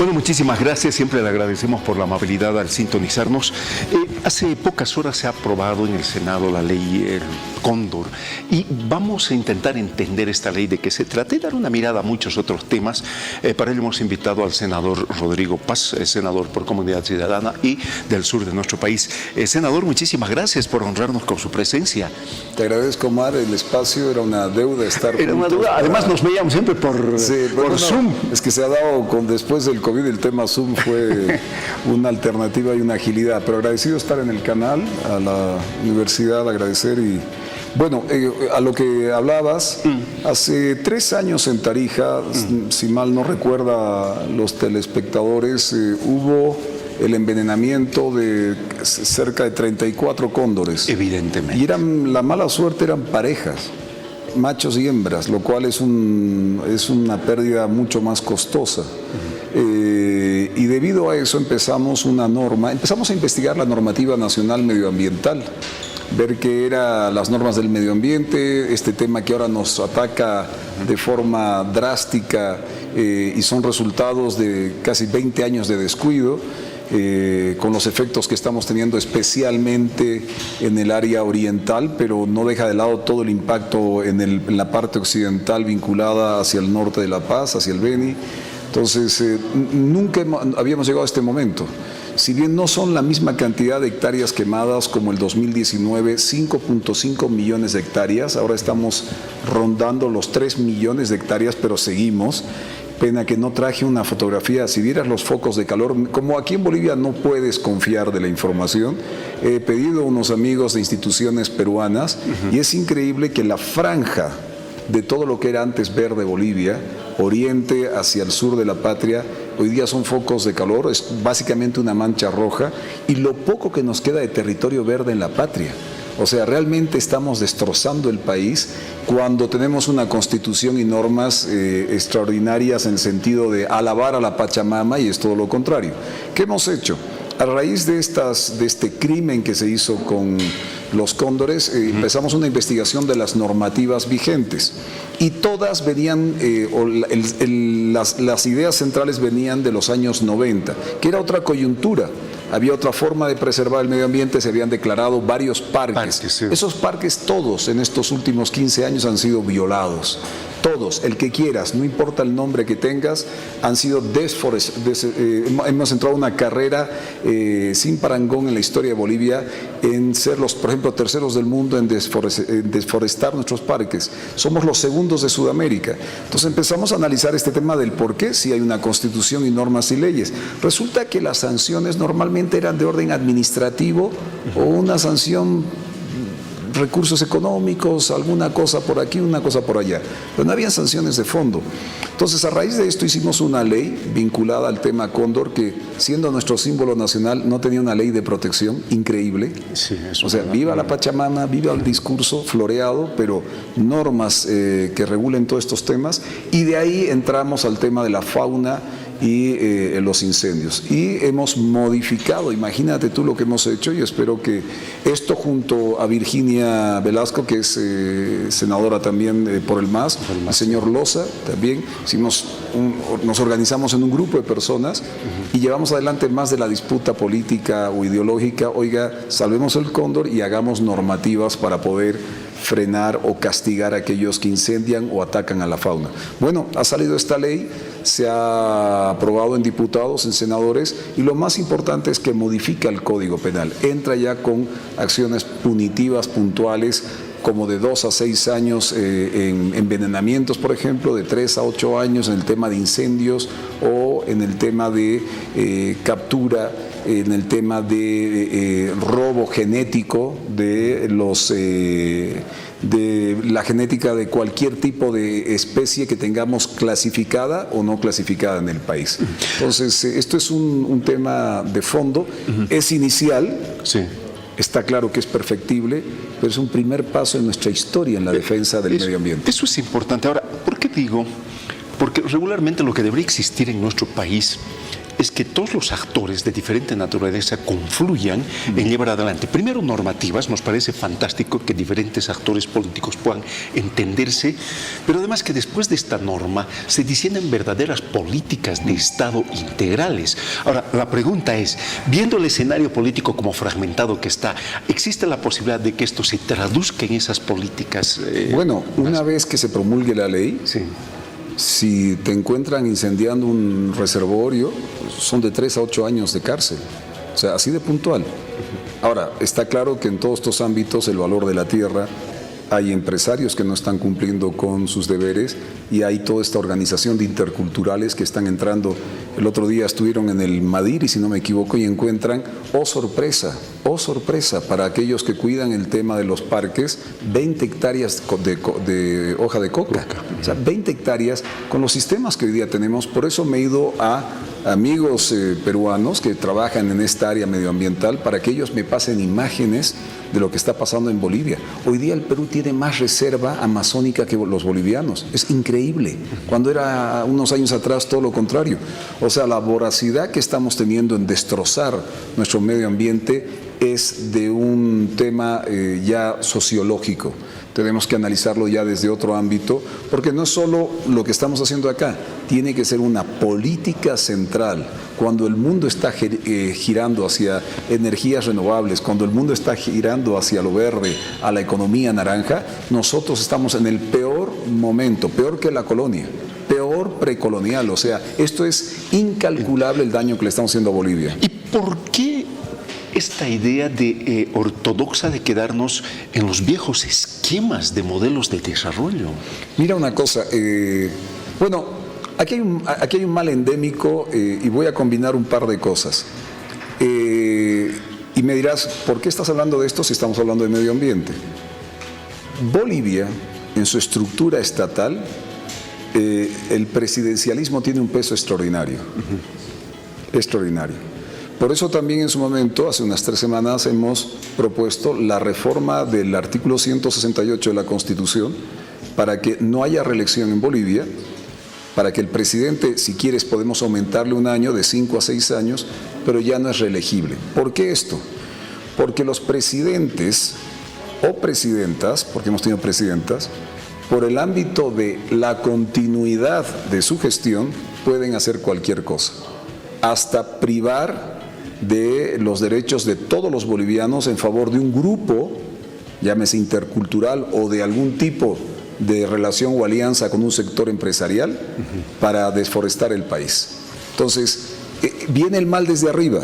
Bueno, muchísimas gracias. Siempre le agradecemos por la amabilidad al sintonizarnos. Hace pocas horas se ha aprobado en el Senado la ley El Cóndor y vamos a intentar entender esta ley, de qué se trata y dar una mirada a muchos otros temas. Para ello hemos invitado al senador Rodrigo Paz, senador por Comunidad Ciudadana y del sur de nuestro país. Senador, muchísimas gracias por honrarnos con su presencia. Te agradezco, Omar. El espacio era una deuda estar Era una deuda. Además nos veíamos siempre por Zoom. Es que se ha dado después del COVID, el tema Zoom fue una alternativa y una agilidad, pero agradecido estar en el canal, a la universidad, agradecer y bueno, a lo que hablabas, hace 3 años en Tarija, si mal no recuerda los telespectadores, hubo el envenenamiento de cerca de 34 cóndores. Evidentemente. Y la mala suerte eran parejas, machos y hembras, lo cual es una pérdida mucho más costosa. Y debido a eso empezamos a investigar la normativa nacional medioambiental, ver qué eran las normas del medio ambiente, este tema que ahora nos ataca de forma drástica y son resultados de casi 20 años de descuido. Con los efectos que estamos teniendo especialmente en el área oriental, pero no deja de lado todo el impacto en la parte occidental vinculada hacia el norte de La Paz, hacia el Beni. Entonces, nunca habíamos llegado a este momento. Si bien no son la misma cantidad de hectáreas quemadas como el 2019, 5.5 millones de hectáreas, ahora estamos rondando los 3 millones de hectáreas, pero seguimos. Pena que no traje una fotografía. Si vieras los focos de calor, como aquí en Bolivia no puedes confiar de la información, he pedido a unos amigos de instituciones peruanas y es increíble que la franja de todo lo que era antes verde Bolivia, oriente hacia el sur de la patria, hoy día son focos de calor, es básicamente una mancha roja y lo poco que nos queda de territorio verde en la patria. O sea, realmente estamos destrozando el país cuando tenemos una constitución y normas extraordinarias en el sentido de alabar a la Pachamama, y es todo lo contrario. ¿Qué hemos hecho? A raíz de este crimen que se hizo con los cóndores, empezamos una investigación de las normativas vigentes y todas venían, las ideas centrales venían de los años 90, que era otra coyuntura. Había otra forma de preservar el medio ambiente, se habían declarado varios parques. Sí. Esos parques todos en estos últimos 15 años han sido violados. Todos, el que quieras, no importa el nombre que tengas, han sido hemos entrado a una carrera sin parangón en la historia de Bolivia en ser por ejemplo, terceros del mundo en desforestar nuestros parques. Somos los segundos de Sudamérica. Entonces empezamos a analizar este tema del por qué, si hay una constitución y normas y leyes. Resulta que las sanciones normalmente eran de orden administrativo o una sanción, recursos económicos, alguna cosa por aquí, una cosa por allá, pero no había sanciones de fondo. Entonces, a raíz de esto hicimos una ley vinculada al tema cóndor que, siendo nuestro símbolo nacional, no tenía una ley de protección, increíble. Sí, o sea, viva la Pachamama, viva el discurso floreado, pero normas que regulen todos estos temas, y de ahí entramos al tema de la fauna y los incendios. Y hemos modificado, imagínate tú lo que hemos hecho, y espero que esto junto a Virginia Velasco, que es senadora también por el MAS, el señor Loza también, nos organizamos en un grupo de personas y llevamos adelante más de la disputa política o ideológica. Oiga, salvemos el cóndor y hagamos normativas para poder frenar o castigar a aquellos que incendian o atacan a la fauna. Bueno, ha salido esta ley, se ha aprobado en diputados, en senadores, y lo más importante es que modifica el Código Penal. Entra ya con acciones punitivas puntuales, como de 2 a 6 años en envenenamientos, por ejemplo, de 3 a 8 años en el tema de incendios o en el tema de captura, en el tema de robo genético de la genética de cualquier tipo de especie que tengamos clasificada o no clasificada en el país. Entonces, esto es un tema de fondo, es inicial. Sí. Está claro que es perfectible, pero es un primer paso en nuestra historia en la defensa del medio ambiente. Eso es importante. Ahora, ¿por qué digo? Porque regularmente lo que debería existir en nuestro país es que todos los actores de diferente naturaleza confluyan en llevar adelante, primero, normativas. Nos parece fantástico que diferentes actores políticos puedan entenderse, pero además que después de esta norma se diseñen verdaderas políticas de Estado integrales. Ahora, la pregunta es, viendo el escenario político como fragmentado que está, ¿existe la posibilidad de que esto se traduzca en esas políticas? Bueno, una vez que se promulgue la ley, sí, si te encuentran incendiando un reservorio, son de 3 a 8 años de cárcel. O sea, así de puntual. Ahora, está claro que en todos estos ámbitos el valor de la tierra, hay empresarios que no están cumpliendo con sus deberes y hay toda esta organización de interculturales que están entrando. El otro día estuvieron en el Madiri, si no me equivoco, y encuentran, oh sorpresa, para aquellos que cuidan el tema de los parques, 20 hectáreas de hoja de coca. O sea, 20 hectáreas con los sistemas que hoy día tenemos. Por eso me he ido a amigos peruanos que trabajan en esta área medioambiental para que ellos me pasen imágenes de lo que está pasando en Bolivia. Hoy día el Perú tiene más reserva amazónica que los bolivianos. Es increíble. Cuando era unos años atrás todo lo contrario. O sea, la voracidad que estamos teniendo en destrozar nuestro medio ambiente es de un tema ya sociológico. Tenemos que analizarlo ya desde otro ámbito, porque no es solo lo que estamos haciendo acá, tiene que ser una política central. Cuando el mundo está girando hacia energías renovables, cuando el mundo está girando hacia lo verde, a la economía naranja, nosotros estamos en el peor momento, peor que la colonia, peor precolonial. O sea, esto es incalculable el daño que le estamos haciendo a Bolivia. ¿Y por qué esta idea ortodoxa de quedarnos en los viejos esquemas de modelos de desarrollo? Mira una cosa, bueno, aquí hay un mal endémico y voy a combinar un par de cosas. Y me dirás, ¿por qué estás hablando de esto si estamos hablando de medio ambiente? Bolivia, en su estructura estatal, el presidencialismo tiene un peso extraordinario. Extraordinario. Por eso también en su momento, hace unas 3 semanas, hemos propuesto la reforma del artículo 168 de la Constitución para que no haya reelección en Bolivia, para que el presidente, si quieres, podemos aumentarle un año de 5 a 6 años, pero ya no es reelegible. ¿Por qué esto? Porque los presidentes o presidentas, porque hemos tenido presidentas, por el ámbito de la continuidad de su gestión, pueden hacer cualquier cosa, hasta privar de los derechos de todos los bolivianos en favor de un grupo, llámese intercultural o de algún tipo de relación o alianza con un sector empresarial para desforestar el país. Entonces, viene el mal desde arriba.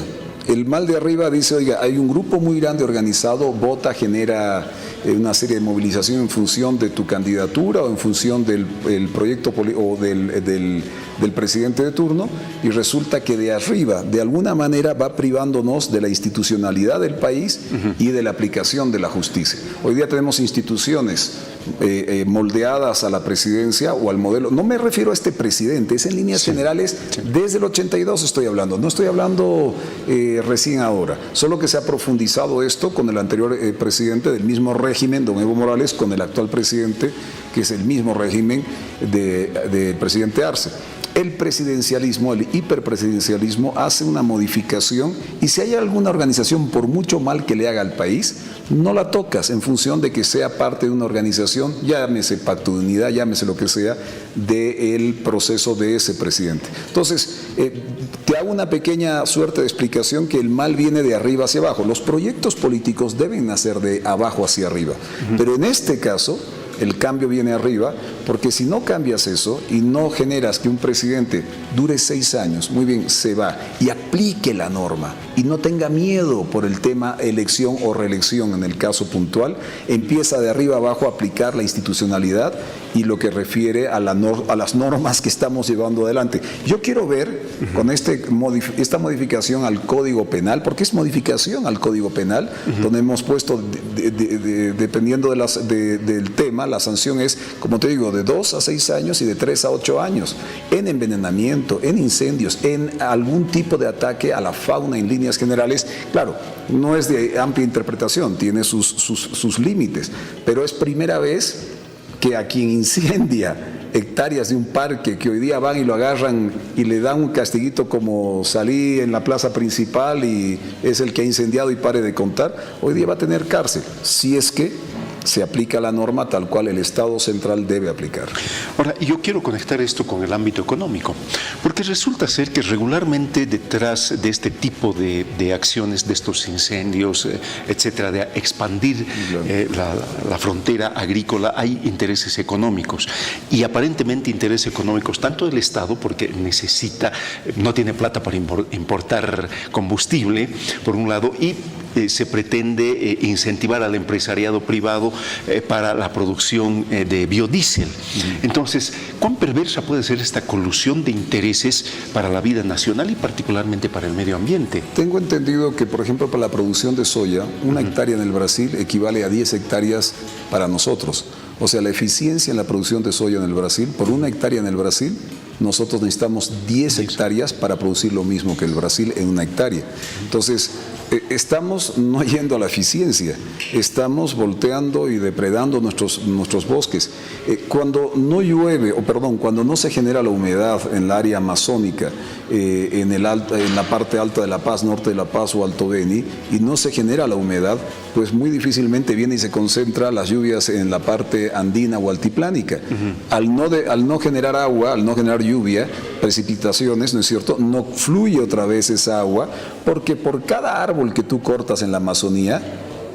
El mal de arriba dice, oiga, hay un grupo muy grande organizado, vota, genera una serie de movilización en función de tu candidatura o en función del proyecto o del presidente de turno, y resulta que de arriba, de alguna manera, va privándonos de la institucionalidad del país y de la aplicación de la justicia. Hoy día tenemos instituciones moldeadas a la presidencia o al modelo. No me refiero a este presidente, es en líneas generales, desde el 82 estoy hablando, no estoy hablando recién ahora, solo que se ha profundizado esto con el anterior presidente del mismo régimen, don Evo Morales, con el actual presidente, que es el mismo régimen del presidente Arce. El presidencialismo, el hiperpresidencialismo hace una modificación, y si hay alguna organización, por mucho mal que le haga al país, no la tocas en función de que sea parte de una organización, llámese pacto de unidad, llámese lo que sea, del proceso de ese presidente. Entonces, te hago una pequeña suerte de explicación que el mal viene de arriba hacia abajo. Los proyectos políticos deben nacer de abajo hacia arriba, pero en este caso el cambio viene arriba, porque si no cambias eso y no generas que un presidente dure 6 años, muy bien, se va y aplique la norma y no tenga miedo por el tema elección o reelección en el caso puntual, empieza de arriba abajo a aplicar la institucionalidad y lo que refiere a las normas que estamos llevando adelante. Yo quiero ver con esta modificación al Código Penal, porque es modificación al Código Penal, donde hemos puesto, dependiendo del tema, la sanción es, como te digo, de 2 a 6 años y de 3 a 8 años, en envenenamiento, en incendios, en algún tipo de ataque a la fauna en líneas generales. Claro, no es de amplia interpretación, tiene sus límites, pero es primera vez que a quien incendia hectáreas de un parque que hoy día van y lo agarran y le dan un castiguito como salí en la plaza principal y es el que ha incendiado y pare de contar, hoy día va a tener cárcel, si es que se aplica la norma tal cual el Estado central debe aplicar. Ahora, yo quiero conectar esto con el ámbito económico, porque resulta ser que regularmente detrás de este tipo de acciones, de estos incendios, etcétera, de expandir la frontera agrícola, hay intereses económicos y aparentemente intereses económicos tanto del Estado, porque no tiene plata para importar combustible, por un lado, y se pretende incentivar al empresariado privado para la producción de biodiesel. Entonces, ¿cuán perversa puede ser esta colusión de intereses para la vida nacional y particularmente para el medio ambiente? Tengo entendido que, por ejemplo, para la producción de soya, una hectárea en el Brasil equivale a 10 hectáreas para nosotros. O sea, la eficiencia en la producción de soya en el Brasil, por una hectárea en el Brasil, nosotros necesitamos 10 hectáreas para producir lo mismo que el Brasil en una hectárea. Entonces, estamos no yendo a la eficiencia, estamos volteando y depredando nuestros bosques. Cuando no llueve, cuando no se genera la humedad en la área amazónica, en la parte alta de La Paz, norte de La Paz o Alto Beni, y no se genera la humedad, pues muy difícilmente viene y se concentra las lluvias en la parte andina o altiplánica. Al no generar agua, al no generar lluvia, precipitaciones, ¿no es cierto?, no fluye otra vez esa agua, porque por cada árbol que tú cortas en la Amazonía,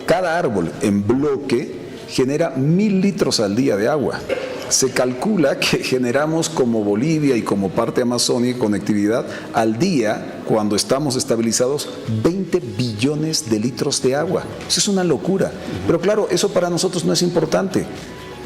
cada árbol en bloque genera 1000 litros al día de agua. Se calcula que generamos como Bolivia y como parte amazónica conectividad al día, cuando estamos estabilizados, 20 billones de litros de agua. Eso es una locura. Pero claro, eso para nosotros no es importante,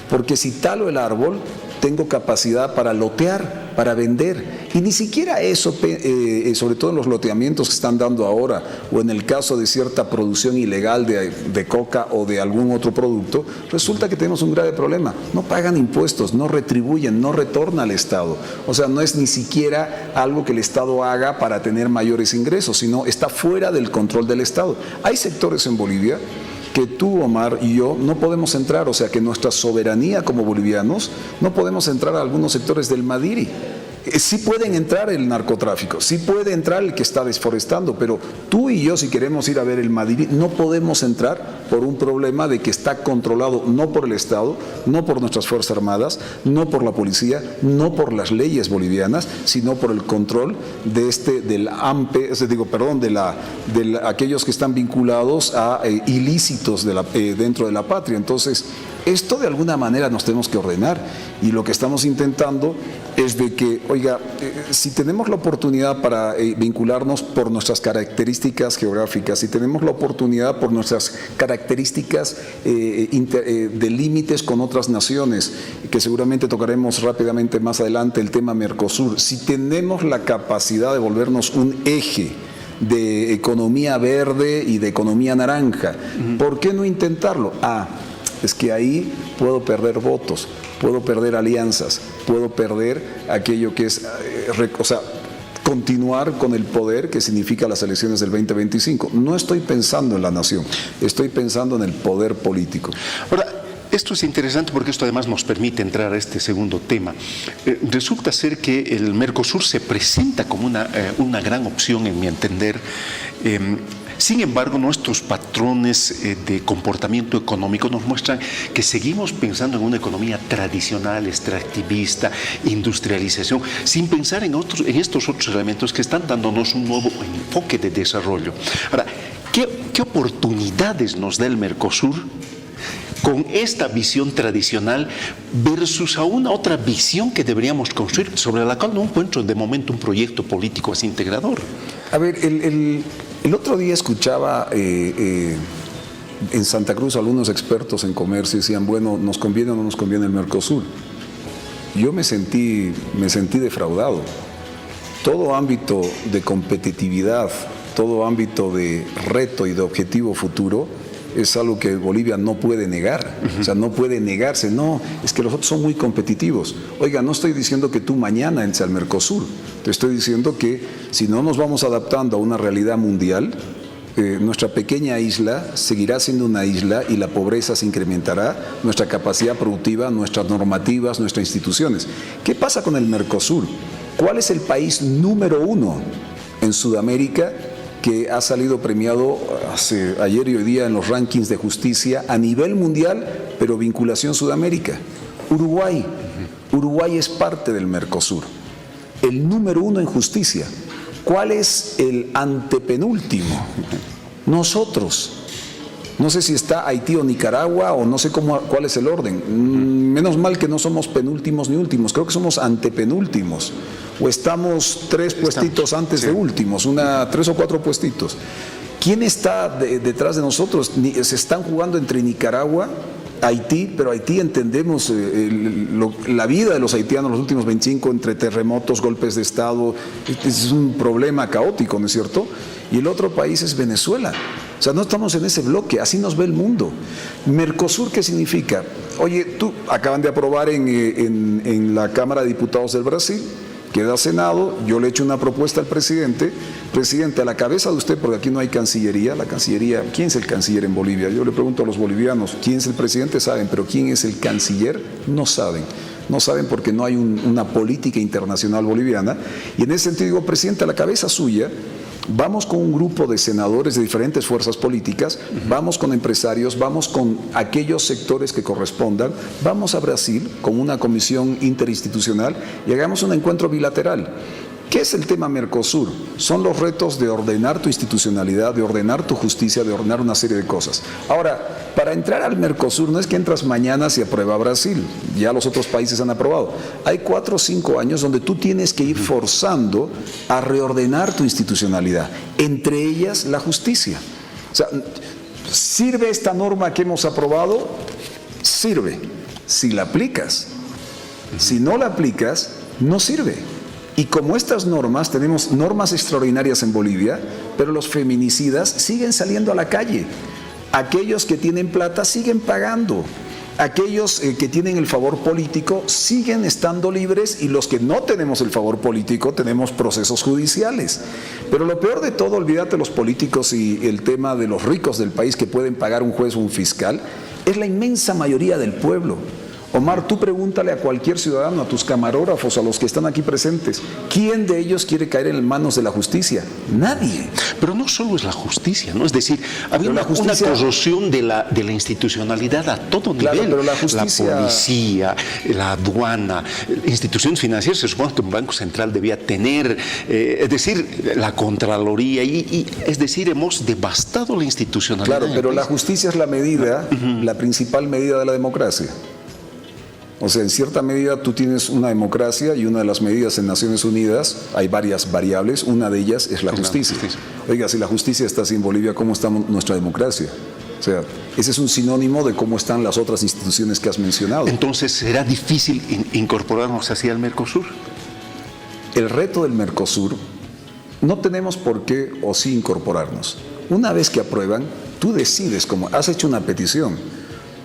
porque si talo el árbol, tengo capacidad para lotear, para vender. Y ni siquiera eso, sobre todo en los loteamientos que están dando ahora, o en el caso de cierta producción ilegal de coca o de algún otro producto, resulta que tenemos un grave problema. No pagan impuestos, no retribuyen, no retorna al Estado. O sea, no es ni siquiera algo que el Estado haga para tener mayores ingresos, sino está fuera del control del Estado. Hay sectores en Bolivia que tú, Omar, y yo no podemos entrar, o sea que nuestra soberanía como bolivianos no podemos entrar a algunos sectores del Madiri. Sí pueden entrar el narcotráfico, sí puede entrar el que está desforestando, pero tú y yo, si queremos ir a ver el Madiri, no podemos entrar por un problema de que está controlado no por el Estado, no por nuestras Fuerzas Armadas, no por la policía, no por las leyes bolivianas, sino por el control del AMPE, de aquellos que están vinculados a ilícitos dentro de la patria. Entonces, esto de alguna manera nos tenemos que ordenar, y lo que estamos intentando es de que, oiga, si tenemos la oportunidad para vincularnos por nuestras características geográficas, si tenemos la oportunidad por nuestras características de límites con otras naciones, que seguramente tocaremos rápidamente más adelante el tema Mercosur, si tenemos la capacidad de volvernos un eje de economía verde y de economía naranja, ¿por qué no intentarlo? Es que ahí puedo perder votos, puedo perder alianzas, puedo perder aquello que es, continuar con el poder que significa las elecciones del 2025. No estoy pensando en la nación, estoy pensando en el poder político. Ahora, esto es interesante porque esto además nos permite entrar a este segundo tema. Resulta ser que el Mercosur se presenta como una gran opción, en mi entender. Sin embargo, nuestros patrones de comportamiento económico nos muestran que seguimos pensando en una economía tradicional, extractivista, industrialización, sin pensar en estos otros elementos que están dándonos un nuevo enfoque de desarrollo. Ahora, ¿qué oportunidades nos da el Mercosur con esta visión tradicional versus a una otra visión que deberíamos construir, sobre la cual no encuentro de momento un proyecto político así integrador? A ver, el otro día escuchaba en Santa Cruz algunos expertos en comercio decían, bueno, ¿nos conviene o no nos conviene el Mercosur? Yo me sentí defraudado. Todo ámbito de competitividad, todo ámbito de reto y de objetivo futuro es algo que Bolivia no puede negar, o sea, no puede negarse, no, es que los otros son muy competitivos. Oiga, no estoy diciendo que tú mañana entres al Mercosur, te estoy diciendo que si no nos vamos adaptando a una realidad mundial, nuestra pequeña isla seguirá siendo una isla y la pobreza se incrementará, nuestra capacidad productiva, nuestras normativas, nuestras instituciones. ¿Qué pasa con el Mercosur? ¿Cuál es el país número 1 en Sudamérica que ha salido premiado ayer y hoy día en los rankings de justicia a nivel mundial, pero vinculación Sudamérica? Uruguay. Uruguay es parte del Mercosur. El número 1 en justicia. ¿Cuál es el antepenúltimo? Nosotros. No sé si está Haití o Nicaragua o no sé cuál es el orden. Menos mal que no somos penúltimos ni últimos. Creo que somos antepenúltimos. O estamos 3 puestitos antes de últimos, 3 o 4 puestitos. ¿Quién está detrás de nosotros? Se están jugando entre Nicaragua, Haití, pero Haití entendemos la vida de los haitianos los últimos 25 entre terremotos, golpes de Estado, es un problema caótico, ¿no es cierto? Y el otro país es Venezuela. O sea, no estamos en ese bloque, así nos ve el mundo. Mercosur, ¿qué significa? Oye, acaban de aprobar en la Cámara de Diputados del Brasil, queda Senado, yo le echo una propuesta al presidente, a la cabeza de usted, porque aquí no hay Cancillería, ¿quién es el canciller en Bolivia? Yo le pregunto a los bolivianos, ¿quién es el presidente? Saben, pero ¿quién es el canciller? No saben. No saben porque no hay una política internacional boliviana. Y en ese sentido digo, presidente, a la cabeza suya, vamos con un grupo de senadores de diferentes fuerzas políticas, vamos con empresarios, vamos con aquellos sectores que correspondan, vamos a Brasil con una comisión interinstitucional y hagamos un encuentro bilateral. ¿Qué es el tema Mercosur? Son los retos de ordenar tu institucionalidad, de ordenar tu justicia, de ordenar una serie de cosas. Ahora, para entrar al Mercosur no es que entras mañana si aprueba Brasil, ya los otros países han aprobado. Hay 4 o 5 años donde tú tienes que ir forzando a reordenar tu institucionalidad, entre ellas la justicia. O sea, ¿sirve esta norma que hemos aprobado? Sirve, si la aplicas. Si no la aplicas, no sirve. Y como estas normas, tenemos normas extraordinarias en Bolivia, pero los feminicidas siguen saliendo a la calle. Aquellos que tienen plata siguen pagando. Aquellos que tienen el favor político siguen estando libres y los que no tenemos el favor político tenemos procesos judiciales. Pero lo peor de todo, olvídate los políticos y el tema de los ricos del país que pueden pagar un juez o un fiscal, es la inmensa mayoría del pueblo. Omar, tú pregúntale a cualquier ciudadano, a tus camarógrafos, a los que están aquí presentes, ¿quién de ellos quiere caer en manos de la justicia? Nadie. Pero no solo es la justicia, ¿no? Es decir, había una corrosión de la institucionalidad a todo nivel. Pero la justicia... La policía, la aduana, instituciones financieras, se supone que un banco central debía tener, es decir, la Contraloría, y es decir, hemos devastado la institucionalidad. Claro, pero la justicia es la medida, la principal medida de la democracia. O sea, en cierta medida tú tienes una democracia y una de las medidas en Naciones Unidas, hay varias variables, una de ellas es la justicia. Oiga, si la justicia está así en Bolivia, ¿cómo está nuestra democracia? O sea, ese es un sinónimo de cómo están las otras instituciones que has mencionado. Entonces, ¿será difícil incorporarnos así al Mercosur? El reto del Mercosur, no tenemos por qué o sí incorporarnos. Una vez que aprueban, tú decides, como has hecho una petición,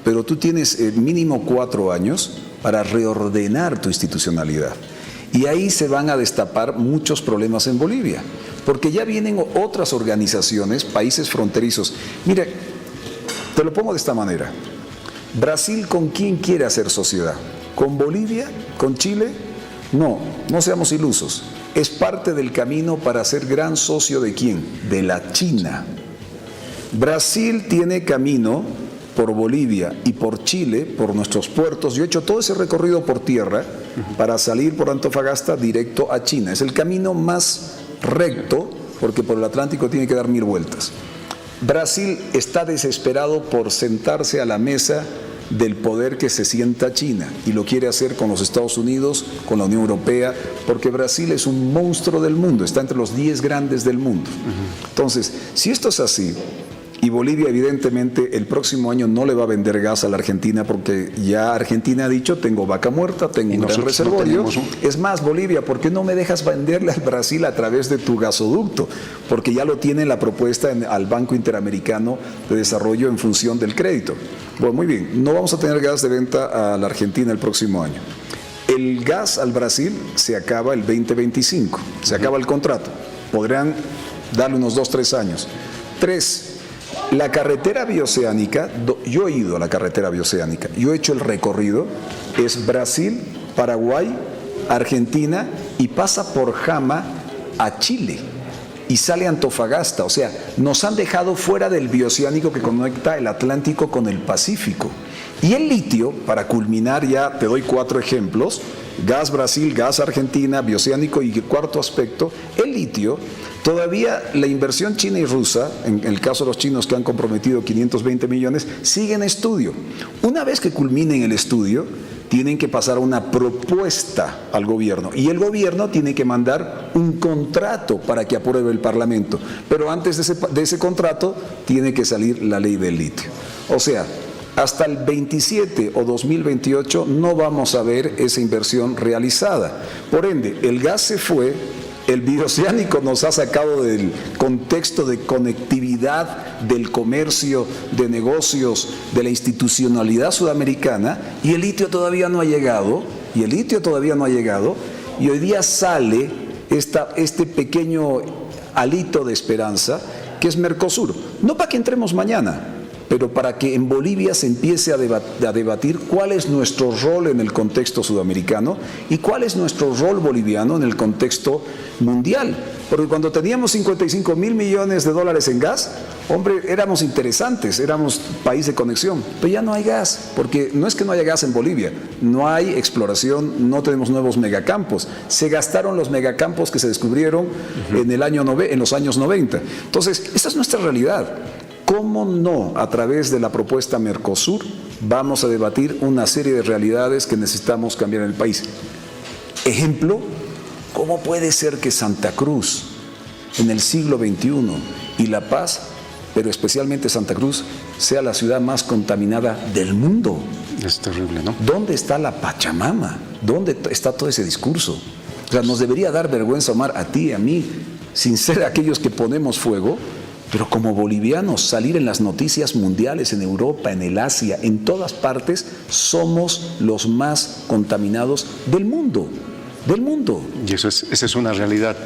pero tú tienes mínimo 4 años para reordenar tu institucionalidad. Y ahí se van a destapar muchos problemas en Bolivia, porque ya vienen otras organizaciones, países fronterizos. Mira, te lo pongo de esta manera. Brasil, ¿con quién quiere hacer sociedad? ¿Con Bolivia? ¿Con Chile? No, no seamos ilusos. Es parte del camino para ser gran socio ¿de quién? De la China. Brasil tiene camino por Bolivia y por Chile, por nuestros puertos. Yo he hecho todo ese recorrido por tierra para salir por Antofagasta directo a China. Es el camino más recto porque por el Atlántico tiene que dar 1000 vueltas. Brasil está desesperado por sentarse a la mesa del poder que se sienta China y lo quiere hacer con los Estados Unidos, con la Unión Europea, porque Brasil es un monstruo del mundo, está entre los 10 grandes del mundo. Entonces, si esto es así, y Bolivia evidentemente el próximo año no le va a vender gas a la Argentina porque ya Argentina ha dicho, tengo vaca muerta, tengo un gran reservorio. Es más, Bolivia, ¿por qué no me dejas venderle al Brasil a través de tu gasoducto? Porque ya lo tiene la propuesta al Banco Interamericano de Desarrollo en función del crédito. Bueno, muy bien, no vamos a tener gas de venta a la Argentina el próximo año. El gas al Brasil se acaba el 2025, se acaba el contrato. Podrán darle unos 2 o 3 años. 3, la carretera bioceánica, yo he ido a la carretera bioceánica, yo he hecho el recorrido, es Brasil, Paraguay, Argentina y pasa por Jama a Chile y sale a Antofagasta. O sea, nos han dejado fuera del bioceánico que conecta el Atlántico con el Pacífico. Y el litio, para culminar ya, te doy 4 ejemplos: gas Brasil, gas Argentina, bioceánico, y el cuarto aspecto, el litio. Todavía la inversión china y rusa, en el caso de los chinos que han comprometido 520 millones, sigue en estudio. Una vez que culminen el estudio, tienen que pasar una propuesta al gobierno y el gobierno tiene que mandar un contrato para que apruebe el Parlamento. Pero antes de ese contrato tiene que salir la ley del litio. O sea, hasta el 27 o 2028 no vamos a ver esa inversión realizada. Por ende, el gas se fue, el bioceánico nos ha sacado del contexto de conectividad, del comercio, de negocios, de la institucionalidad sudamericana, y el litio todavía no ha llegado, y hoy día sale este pequeño alito de esperanza que es Mercosur. No para que entremos mañana, pero para que en Bolivia se empiece a debatir cuál es nuestro rol en el contexto sudamericano y cuál es nuestro rol boliviano en el contexto mundial. Porque cuando teníamos 55 mil millones de dólares en gas, hombre, éramos interesantes, éramos país de conexión, pero ya no hay gas, porque no es que no haya gas en Bolivia, no hay exploración, no tenemos nuevos megacampos, se gastaron los megacampos que se descubrieron en los años 90. Entonces, esa es nuestra realidad. ¿Cómo no, a través de la propuesta Mercosur, vamos a debatir una serie de realidades que necesitamos cambiar en el país? Ejemplo, ¿cómo puede ser que Santa Cruz, en el siglo XXI, y La Paz, pero especialmente Santa Cruz, sea la ciudad más contaminada del mundo? Es terrible, ¿no? ¿Dónde está la Pachamama? ¿Dónde está todo ese discurso? O sea, nos debería dar vergüenza, Omar, a ti, a mí, sin ser aquellos que ponemos fuego, pero como bolivianos, salir en las noticias mundiales, en Europa, en el Asia, en todas partes, somos los más contaminados del mundo. Y esa es una realidad.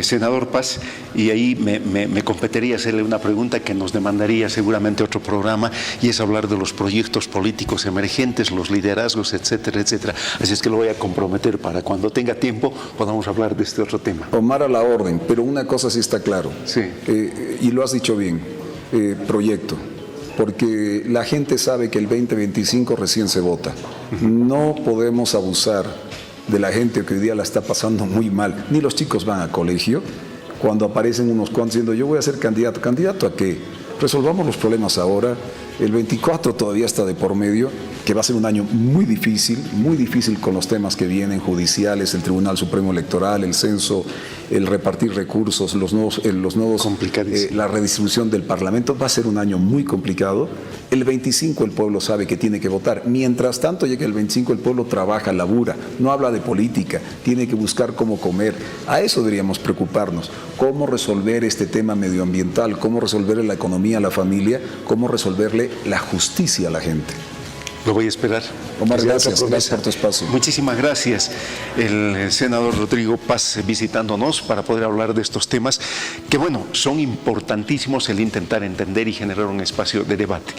Senador Paz, y ahí me competiría hacerle una pregunta que nos demandaría seguramente otro programa, y es hablar de los proyectos políticos emergentes, los liderazgos, etcétera, etcétera. Así es que lo voy a comprometer para cuando tenga tiempo podamos hablar de este otro tema. Omar, a la orden, pero una cosa sí está claro, sí. Y lo has dicho bien, proyecto. Porque la gente sabe que el 2025 recién se vota. No podemos abusar de la gente que hoy día la está pasando muy mal. Ni los chicos van a colegio. Cuando aparecen unos cuantos diciendo, yo voy a ser candidato. ¿Candidato a qué? Resolvamos los problemas ahora. El 24 todavía está de por medio, que va a ser un año muy difícil con los temas que vienen, judiciales, el Tribunal Supremo Electoral, el censo, el repartir recursos, los nuevos la redistribución del Parlamento. Va a ser un año muy complicado. El 25 el pueblo sabe que tiene que votar. Mientras tanto llega el 25, el pueblo trabaja, labura, no habla de política, tiene que buscar cómo comer. A eso deberíamos preocuparnos. Cómo resolver este tema medioambiental, cómo resolverle la economía a la familia, cómo resolverle la justicia a la gente. Lo voy a esperar. Omar, gracias por tu espacio. Muchísimas gracias. El senador Rodrigo Paz visitándonos para poder hablar de estos temas que, bueno, son importantísimos el intentar entender y generar un espacio de debate.